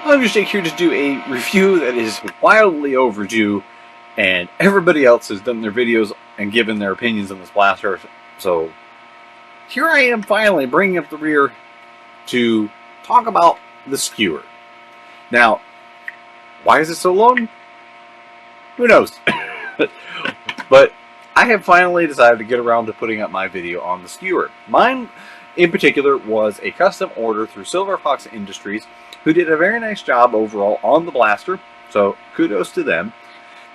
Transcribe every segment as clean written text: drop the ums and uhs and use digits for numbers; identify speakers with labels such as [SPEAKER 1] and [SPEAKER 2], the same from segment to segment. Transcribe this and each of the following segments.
[SPEAKER 1] I'm just here to do a review that is wildly overdue, and everybody else has done their videos and given their opinions on this blaster. So here I am finally bringing up the rear to talk about the Skewer. Now, why is it so long? Who knows? But I have finally decided to get around to putting up my video on the Skewer. Mine, in particular, was a custom order through Silver Fox Industries, who did a very nice job overall on the blaster, so kudos to them.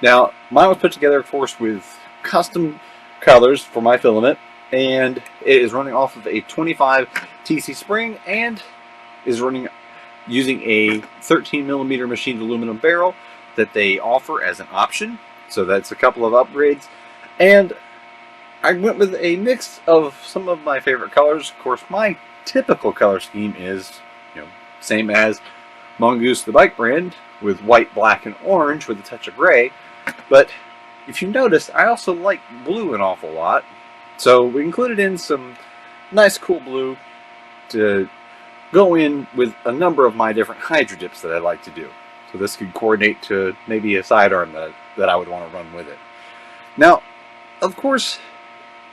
[SPEAKER 1] Now, mine was put together, of course, with custom colors for my filament, and it is running off of a 25 TC spring and is running using a 13mm machined aluminum barrel that they offer as an option. So that's a couple of upgrades. And I went with a mix of some of my favorite colors. Of course, my typical color scheme is, same as Mongoose the bike brand, with white, black, and orange with a touch of gray. But if you notice, I also like blue an awful lot. So we included in some nice cool blue to go in with a number of my different Hydra dips that I like to do. So this could coordinate to maybe a sidearm that I would want to run with it. Now, of course,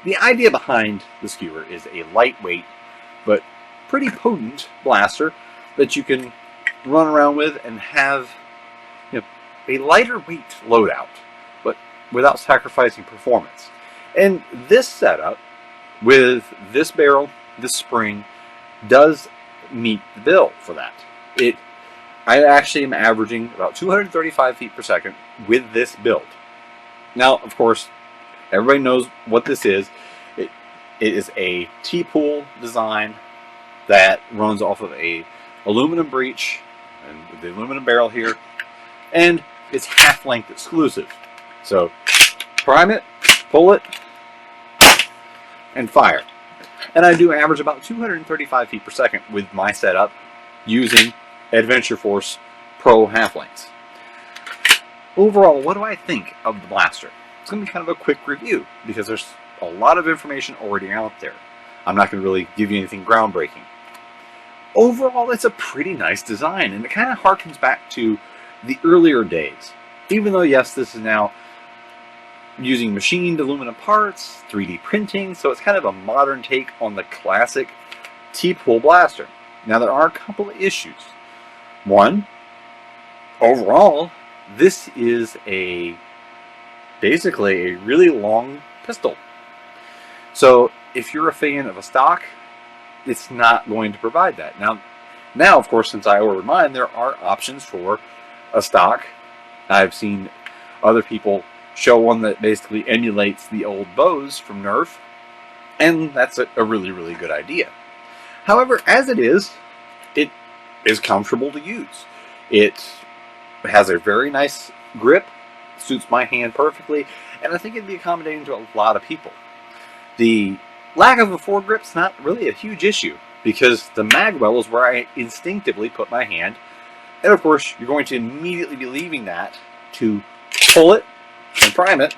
[SPEAKER 1] the idea behind the Skewer is a lightweight but pretty potent blaster that you can run around with and have a lighter weight loadout, but without sacrificing performance. And this setup with this barrel, this spring, does meet the bill for that. I actually am averaging about 235 feet per second with this build. Now, of course, everybody knows what this is. It is a T-pool design that runs off of a aluminum breech and with the aluminum barrel here, and it's half-length exclusive. So prime it, pull it, and fire. And I do average about 235 feet per second with my setup using Adventure Force Pro half-lengths. Overall, what do I think of the blaster? It's going to be kind of a quick review because there's a lot of information already out there. I'm not going to really give you anything groundbreaking. Overall, it's a pretty nice design, and it kind of harkens back to the earlier days. Even though, yes, this is now using machined aluminum parts, 3D printing, so it's kind of a modern take on the classic T-pool blaster. Now, there are a couple of issues. One, overall, this is basically a really long pistol. So if you're a fan of a stock, it's not going to provide that. Now, of course, since I ordered mine, there are options for a stock. I've seen other people show one that basically emulates the old bows from Nerf, and that's a really, really good idea. However, as it is comfortable to use. It has a very nice grip, suits my hand perfectly, and I think it'd be accommodating to a lot of people. The lack of a foregrip is not really a huge issue because the magwell is where I instinctively put my hand, and of course you're going to immediately be leaving that to pull it and prime it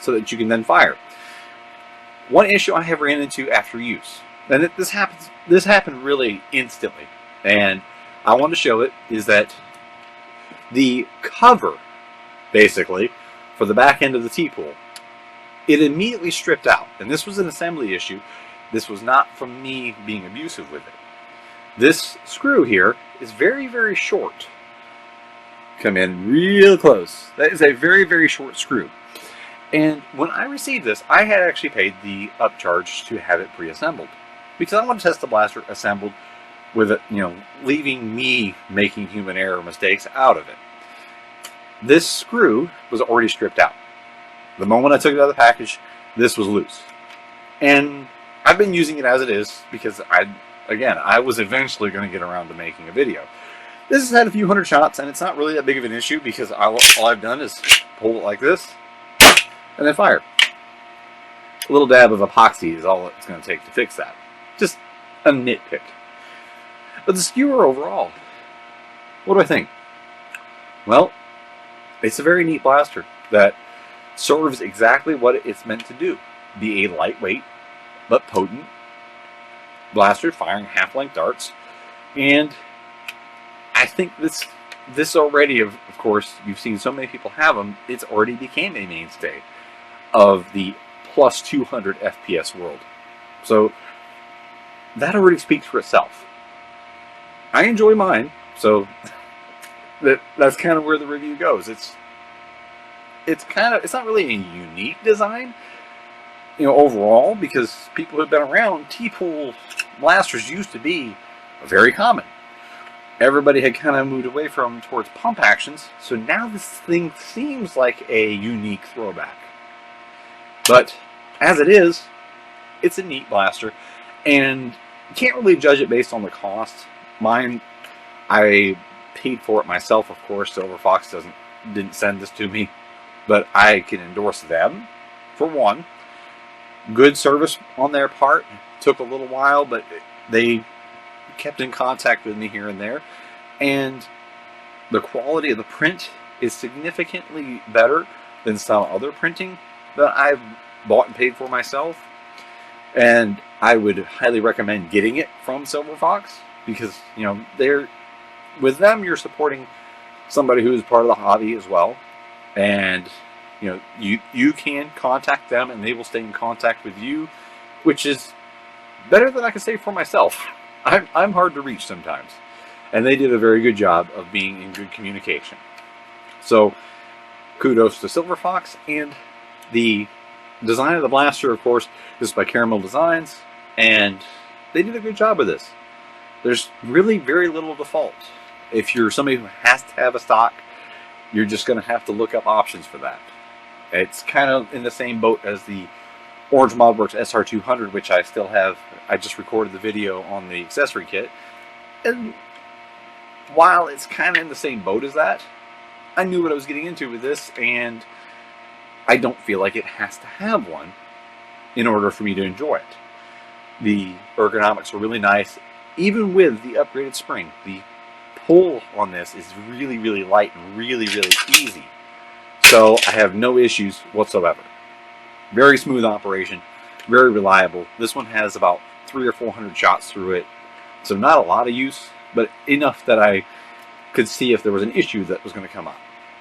[SPEAKER 1] so that you can then fire. One issue I have ran into after use, and this happened really instantly, and I want to show it, is that the cover, basically, for the back end of the T-pool, it immediately stripped out. And this was an assembly issue. This was not from me being abusive with it. This screw here is very, very short. Come in real close. That is a very, very short screw. And when I received this, I had actually paid the upcharge to have it pre-assembled, because I want to test the blaster assembled with it, leaving me making human error mistakes out of it. This screw was already stripped out. The moment I took it out of the package, this was loose. And I've been using it as it is because I was eventually going to get around to making a video. This has had a few hundred shots, and it's not really that big of an issue because all I've done is pull it like this and then fire. A little dab of epoxy is all it's going to take to fix that. Just a nitpick. But the Skewer overall, what do I think? Well, it's a very neat blaster that serves exactly what it's meant to do. Be a lightweight but potent blaster firing half-length darts, and I think this already, of course, you've seen so many people have them, it's already became a mainstay of the plus 200 FPS world. So that already speaks for itself. I enjoy mine, so that's kind of where the review goes. It's not really a unique design, overall, because people who've been around, T-pull blasters used to be very common. Everybody had kind of moved away from towards pump actions, so now this thing seems like a unique throwback. But as it is, it's a neat blaster, and you can't really judge it based on the cost. Mine, I paid for it myself, of course. Silver Fox didn't send this to me, but I can endorse them for one. Good service on their part. Took a little while, but they kept in contact with me here and there, and the quality of the print is significantly better than some other printing that I've bought and paid for myself, and I would highly recommend getting it from Silver Fox, because they're, with them, you're supporting somebody who is part of the hobby as well, and you can contact them and they will stay in contact with you, which is better than I can say for myself. I'm hard to reach sometimes, and they did a very good job of being in good communication. So kudos to Silver Fox. And the design of the blaster, of course, is by Caramel Designs, and they did a good job with this. There's really very little default. If you're somebody who has to have a stock, you're just going to have to look up options for that. It's kind of in the same boat as the Orange Modworks SR200, which I still have. I just recorded the video on the accessory kit, and while it's kind of in the same boat as that, I knew what I was getting into with this, and I don't feel like it has to have one in order for me to enjoy it. The ergonomics are really nice, even with the upgraded spring. The pull on this is really, really light and really, really easy, so I have no issues whatsoever. Very smooth operation, very reliable. This one has about 300 or 400 shots through it, so not a lot of use, but enough that I could see if there was an issue that was going to come up.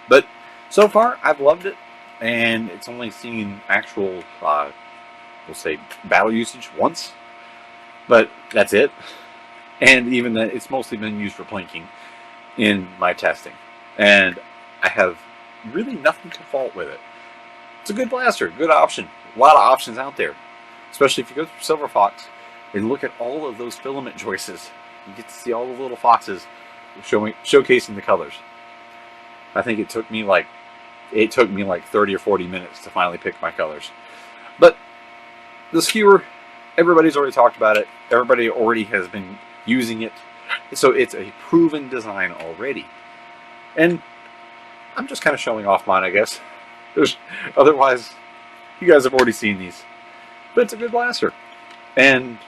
[SPEAKER 1] But so far, I've loved it, and it's only seen actual, we'll say, battle usage once, but that's it. And even that, it's mostly been used for plinking in my testing, and I have really nothing to fault with it. It's a good blaster, good option. A lot of options out there, especially if you go through Silver Fox and look at all of those filament choices. You get to see all the little foxes showcasing the colors. I think it took me like 30 or 40 minutes to finally pick my colors. But the Skewer, everybody's already talked about it. Everybody already has been using it, so it's a proven design already. And I'm just kind of showing off mine, I guess. Otherwise, you guys have already seen these. But it's a good blaster, and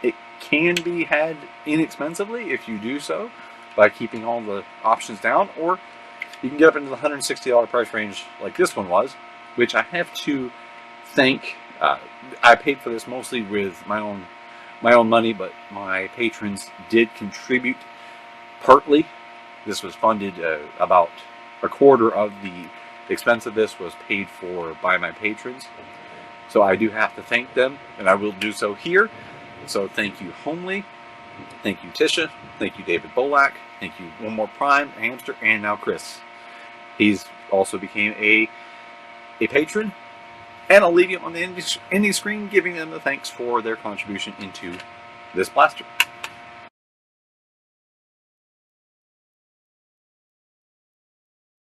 [SPEAKER 1] it can be had inexpensively if you do so by keeping all the options down, or you can get up into the $160 price range like this one was, which I have to thank. I paid for this mostly with my own money, but my patrons did contribute partly. This was funded about a quarter of the expense of this was paid for by my patrons. So I do have to thank them, and I will do so here. So thank you, Homely. Thank you, Tisha. Thank you, David Bolak. Thank you, One More Prime, Hamster, and now Chris. He's also became a patron. And I'll leave you on the ending screen, giving them the thanks for their contribution into this blaster.